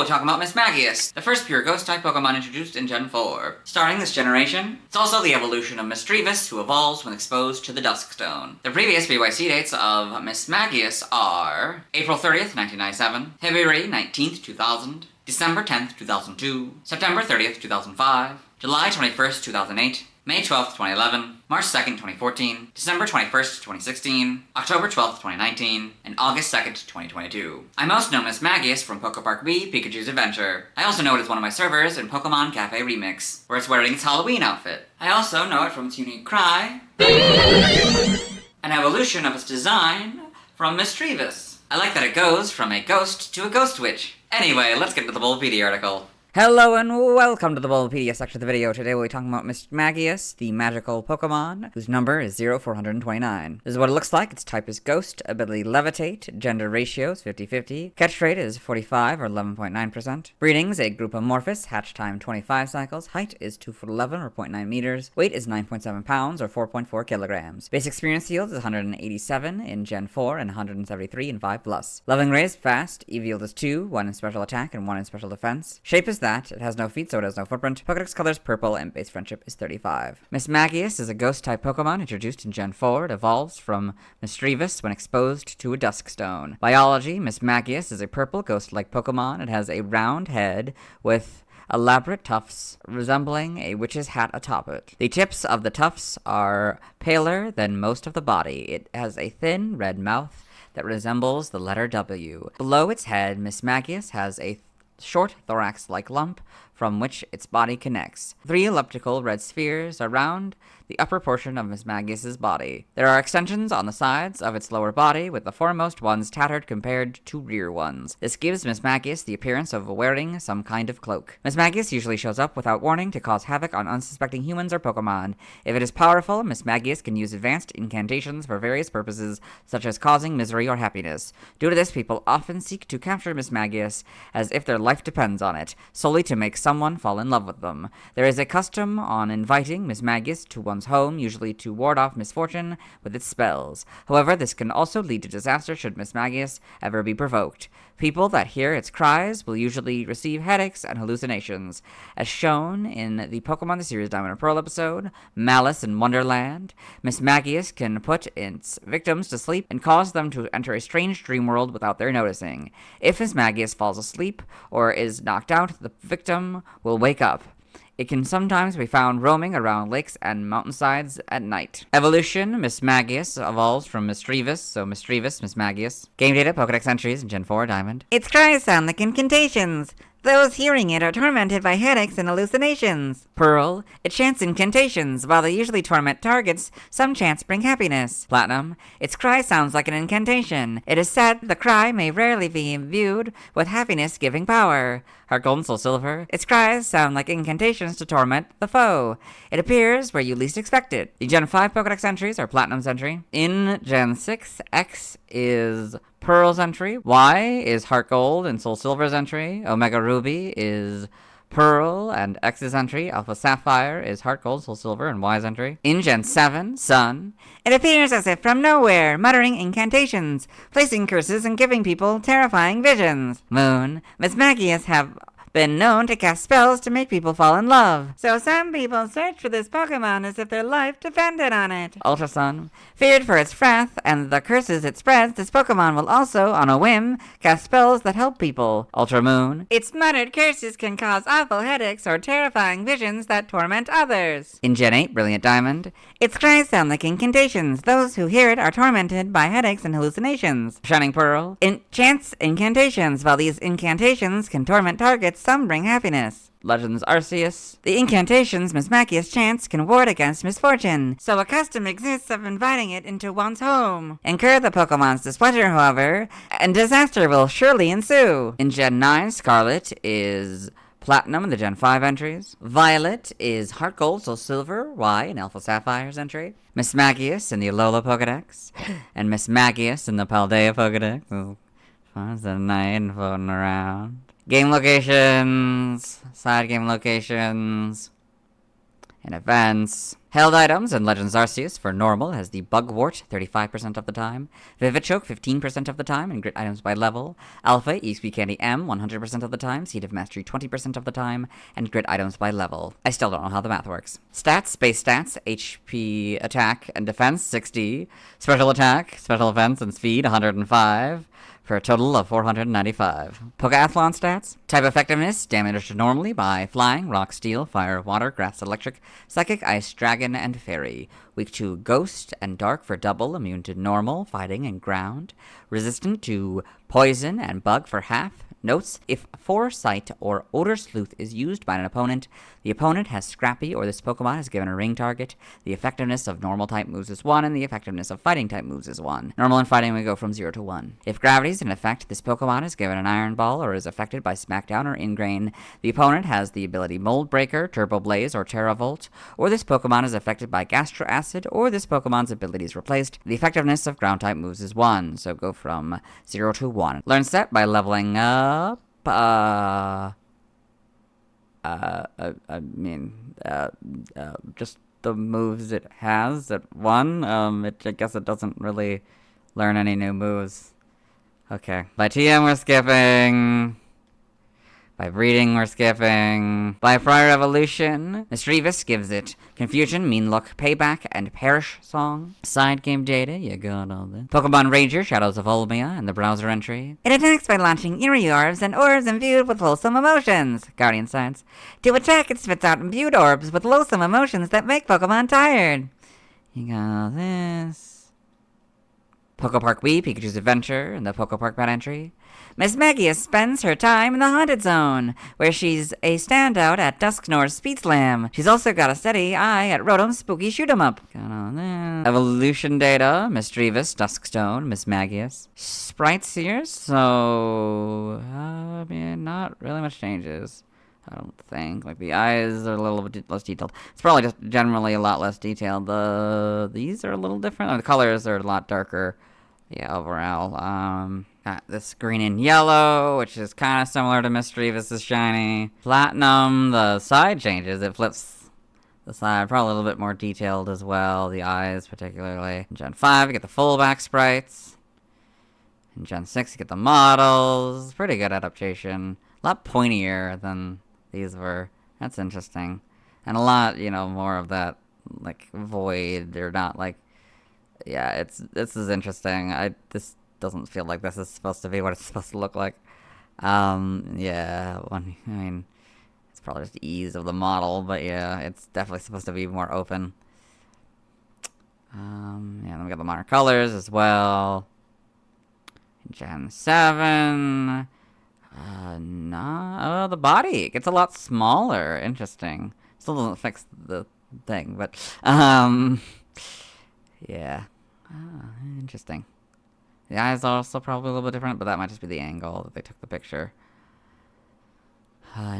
we're talking about Mismagius, the first pure Ghost-type Pokemon introduced in Gen 4. Starting this generation, it's also the evolution of Mismagius, who evolves when exposed to the Duskstone. The previous BYC dates of Mismagius are April 30th, 1997, February 19th, 2000, December 10th, 2002, September 30th, 2005, July 21st, 2008, May 12th, 2011, March 2nd, 2014, December 21st, 2016, October 12th, 2019, and August 2nd, 2022. I most know Mismagius from Pokepark B, Pikachu's Adventure. I also know it as one of my servers in Pokemon Cafe Remix, where it's wearing its Halloween outfit. I also know it from its unique cry, an evolution of its design from Mischievous. I like that it goes from a ghost to a ghost witch. Anyway, let's get into the Bulbapedia article. Hello and welcome to the Bulbapedia section of the video. Today we'll be talking about Mismagius, the magical Pokemon, whose number is 0429. This is what it looks like. Its type is Ghost, ability Levitate, gender ratio is 50-50, catch rate is 45 or 11.9%, breeding is a group Amorphous, hatch time 25 cycles, height is 2'11" or 0.9 meters, weight is 9.7 pounds or 4.4 kilograms. Base experience yield is 187 in Gen 4 and 173 in 5+. Leveling rate is fast, EV yield is 2, 1 in special attack and 1 in special defense. Shape is that. It has no feet, so it has no footprint. Pokedex color is purple, and base friendship is 35. Mismagius is a ghost-type Pokemon introduced in Gen 4. It evolves from Mischievous when exposed to a Duskstone. Biology, Mismagius is a purple ghost-like Pokemon. It has a round head with elaborate tufts resembling a witch's hat atop it. The tips of the tufts are paler than most of the body. It has a thin red mouth that resembles the letter W. Below its head, Mismagius has a short thorax-like lump from which its body connects. 3 elliptical red spheres surround the upper portion of Mismagius's body. There are extensions on the sides of its lower body, with the foremost ones tattered compared to rear ones. This gives Mismagius the appearance of wearing some kind of cloak. Mismagius usually shows up without warning to cause havoc on unsuspecting humans or Pokemon. If it is powerful, Mismagius can use advanced incantations for various purposes, such as causing misery or happiness. Due to this, people often seek to capture Mismagius as if their life depends on it, solely to make someone fall in love with them. There is a custom on inviting Mismagius to one's home, usually to ward off misfortune with its spells. However, this can also lead to disaster should Mismagius ever be provoked. People that hear its cries will usually receive headaches and hallucinations. As shown in the Pokemon the Series Diamond and Pearl episode, Malice in Wonderland, Mismagius can put its victims to sleep and cause them to enter a strange dream world without their noticing. If Mismagius falls asleep or is knocked out, the victim will wake up. It can sometimes be found roaming around lakes and mountainsides at night. Evolution, Mismagius evolves from Mischievous, so Mismagius. Game data, Pokedex entries in Gen 4 Diamond. Its cries sound like incantations. Those hearing it are tormented by headaches and hallucinations. Pearl, it chants incantations. While they usually torment targets, some chants bring happiness. Platinum, its cry sounds like an incantation. It is said the cry may rarely be imbued with happiness-giving power. Heart Gold and Soul Silver, its cries sound like incantations to torment the foe. It appears where you least expect it. The Gen 5 Pokedex entries are Platinum's entry. In Gen 6, X is Pearl's entry, Y is Heart Gold and Soul Silver's entry, Omega Ruby is Pearl and X's entry, Alpha Sapphire is Heart Gold, Soul Silver, and Y's entry. In Gen 7, Sun, it appears as if from nowhere, muttering incantations, placing curses and giving people terrifying visions. Moon, Mismagius have been known to cast spells to make people fall in love. So some people search for this Pokemon as if their life depended on it. Ultra Sun, feared for its wrath and the curses it spreads, this Pokemon will also, on a whim, cast spells that help people. Ultra Moon, its muttered curses can cause awful headaches or terrifying visions that torment others. In Gen 8 Brilliant Diamond, its cries sound like incantations. Those who hear it are tormented by headaches and hallucinations. Shining Pearl, it chants incantations. While these incantations can torment targets, some bring happiness. Legends Arceus, the incantations Mismagius chants can ward against misfortune, so a custom exists of inviting it into one's home. Incur the Pokemon's displeasure, however, and disaster will surely ensue. In Gen 9, Scarlet is Platinum in the Gen 5 entries. Violet is Heart Gold, Soul Silver, Y in Alpha Sapphire's entry. Mismagius in the Alola Pokedex, and Mismagius in the Paldea Pokedex. As the night floating around. Game locations, side game locations. In events, held items in Legends Arceus for normal has the Bugwort 35% of the time, Vivid Choke 15% of the time, and grit items by level, Alpha EXP Candy M 100% of the time, Seed of Mastery 20% of the time, and grit items by level. I still don't know how the math works. Stats, base stats, HP, attack, and defense 60, special attack, special defense, and speed 105. For a total of 495. Pokeathlon stats. Type effectiveness, damaged normally by flying, rock, steel, fire, water, grass, electric, psychic, ice, dragon, and fairy. Weak to ghost and dark for double, immune to normal, fighting, and ground. Resistant to poison and bug for half. Notes, if Foresight or Odor Sleuth is used by an opponent, the opponent has Scrappy or this Pokemon is given a ring target. The effectiveness of normal type moves is 1, and the effectiveness of fighting type moves is 1. Normal and fighting we go from 0 to 1. If Gravity is in effect, this Pokemon is given an Iron Ball or is affected by Smackdown or Ingrain. The opponent has the ability Mold Breaker, Turbo Blaze, or Terravolt, or this Pokemon is affected by Gastro Acid, or this Pokemon's ability is replaced. The effectiveness of ground type moves is 1, so go from 0 to 1. Learn set by leveling up. Just the moves it has at 1. I guess it doesn't really learn any new moves. Okay. By TM, we're skipping. By breeding, we're skipping. By prior evolution, Mismagius gives it Confusion, Mean Look, Payback, and Perish Song. Side game data, you got all this. Pokemon Ranger, Shadows of Olmia, and the browser entry. It attacks by launching eerie orbs and orbs imbued with wholesome emotions. Guardian Science. To attack, it spits out imbued orbs with loathsome emotions that make Pokemon tired. You got all this. Pokepark Wii, Pikachu's Adventure, and the Pokepark Pet entry. Mismagius spends her time in the Haunted Zone, where she's a standout at Dusknoir's Speed Slam. She's also got a steady eye at Rotom's Spooky Shoot 'em Up. Got all that. Evolution data, Misdreavus, Duskstone, Mismagius. Sprites here, so... not really much changes. I don't think. Like, the eyes are a little bit less detailed. It's probably just generally a lot less detailed. These are a little different. The colors are a lot darker. Yeah, overall. Got this green and yellow, which is kind of similar to Misdreavus' shiny. Platinum, the side changes. It flips the side. Probably a little bit more detailed as well. The eyes, particularly. In Gen 5, you get the full back sprites. In Gen 6, you get the models. Pretty good adaptation. A lot pointier than these were. That's interesting. And a lot, more of that, like, void. They're not, like... Yeah, this is interesting. This doesn't feel like this is supposed to be what it's supposed to look like. Yeah, it's probably just ease of the model, but yeah, it's definitely supposed to be more open. Yeah, then we got the minor colors as well. Gen 7. The body gets a lot smaller. Interesting. Still doesn't fix the thing, but, yeah. Interesting. The eyes are also probably a little bit different, but that might just be the angle that they took the picture.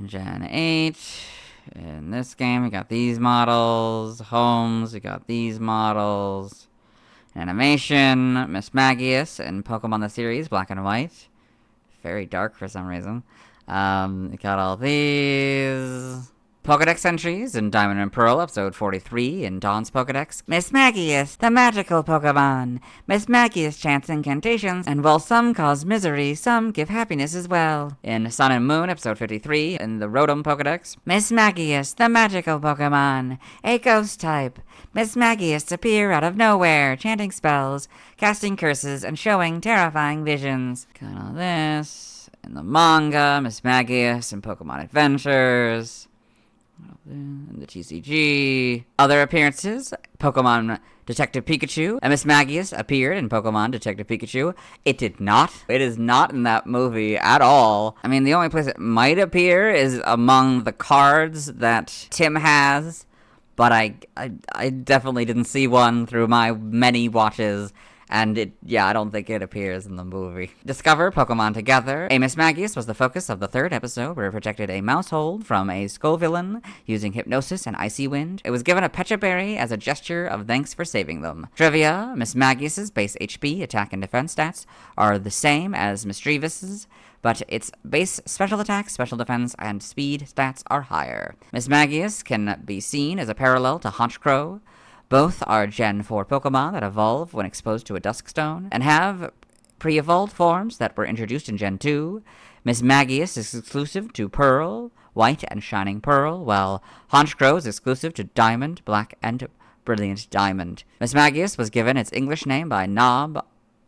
Gen 8. In this game, we got these models. Homes, we got these models. Animation, Mismagius, and Pokemon the series, black and white. Very dark for some reason. We got all these... Pokedex entries in Diamond and Pearl, episode 43, in Dawn's Pokedex. Mismagius, the magical Pokemon. Mismagius chants incantations, and while some cause misery, some give happiness as well. In Sun and Moon, episode 53, in the Rotom Pokedex. Mismagius, the magical Pokemon. A ghost type. Mismagius appear out of nowhere, chanting spells, casting curses, and showing terrifying visions. Got all this. In the manga, Mismagius and Pokemon Adventures. In the TCG. Other appearances, Pokemon Detective Pikachu and Mismagius appeared in Pokemon Detective Pikachu. It did not. It is not in that movie at all. I mean, the only place it might appear is among the cards that Tim has, but I definitely didn't see one through my many watches. And I don't think it appears in the movie. Discover Pokemon Together. A Mismagius was the focus of the 3rd episode, where it protected a Mousehold from a Skull villain using Hypnosis and Icy Wind. It was given a Pecha Berry as a gesture of thanks for saving them. Trivia, Mismagius's base HP, attack, and defense stats are the same as Misdreavus's, but its base special attack, special defense, and speed stats are higher. Mismagius can be seen as a parallel to Honchkrow. Both are Gen 4 Pokemon that evolve when exposed to a Duskstone, and have pre-evolved forms that were introduced in Gen 2. Mismagius is exclusive to Pearl, White, and Shining Pearl, while Honchkrow is exclusive to Diamond, Black, and Brilliant Diamond. Mismagius was given its English name by Nob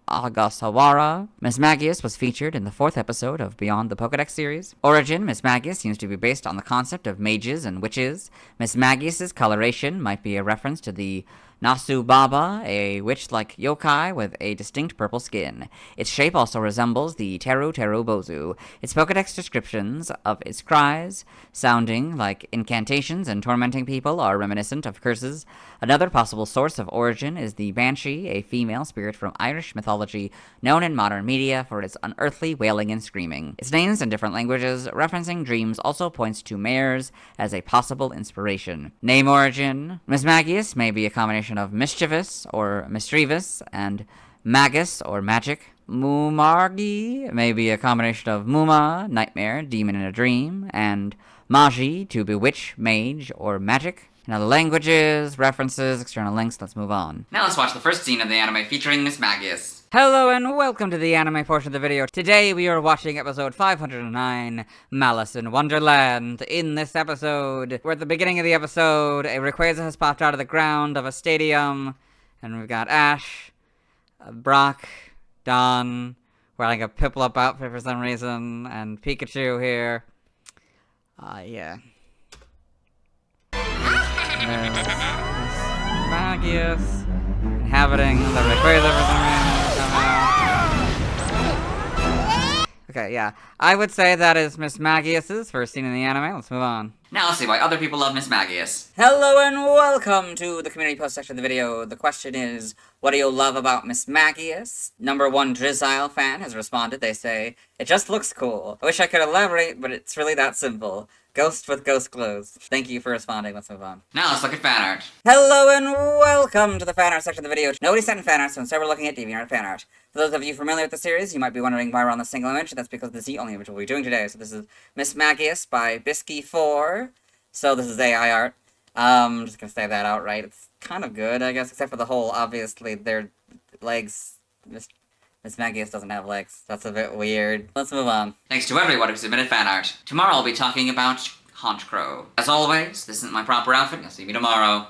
Agasawara. Mismagius was featured in the 4th episode of Beyond the Pokedex series. Origin: Mismagius seems to be based on the concept of mages and witches. Mismagius's coloration might be a reference to the Nasu Baba, a witch-like yokai with a distinct purple skin. Its shape also resembles the Teru Teru Bozu. Its Pokedex descriptions of its cries, sounding like incantations and tormenting people, are reminiscent of curses. Another possible source of origin is the Banshee, a female spirit from Irish mythology known in modern media for its unearthly wailing and screaming. Its names in different languages, referencing dreams, also points to mares as a possible inspiration. Name origin: Mismagius may be a combination of mischievous or mischievous and magus or magic. Mumargi may be a combination of muma, nightmare, demon in a dream, and magi, to bewitch, mage, or magic. In other languages, references, external links, let's move on. Now let's watch the first scene of the anime featuring Mismagius. Hello and welcome to the anime portion of the video. Today we are watching episode 509, Malice in Wonderland. In this episode, we're at the beginning of the episode, a Rayquaza has popped out of the ground of a stadium, and we've got Ash, Brock, Dawn, wearing a Piplup outfit for some reason, and Pikachu here. Yeah. There's Mismagius inhabiting the Rayquaza for some reason. Okay, yeah. I would say that is Mismagius's first scene in the anime. Let's move on. Now let's see why other people love Mismagius. Hello and welcome to the community post section of the video. The question is, what do you love about Mismagius? Number 1 Drizzile fan has responded. They say, it just looks cool. I wish I could elaborate, but it's really that simple. Ghost with ghost clothes. Thank you for responding. Let's move on. Now let's look at fan art. Hello and welcome to the fan art section of the video. Nobody sent in fan art, so instead we're looking at DeviantArt fan art. For those of you familiar with the series, you might be wondering why we're on the single image. That's because this is the only image we'll be doing today. So this is Mismagius by Bisky4. So this is AI art. I'm just gonna say that outright. It's kind of good, I guess, except for the whole, obviously, their legs. Mismagius doesn't have legs. That's a bit weird. Let's move on. Thanks to everyone who submitted fan art. Tomorrow I'll be talking about Honchkrow. As always, this isn't my proper outfit. You'll see me tomorrow.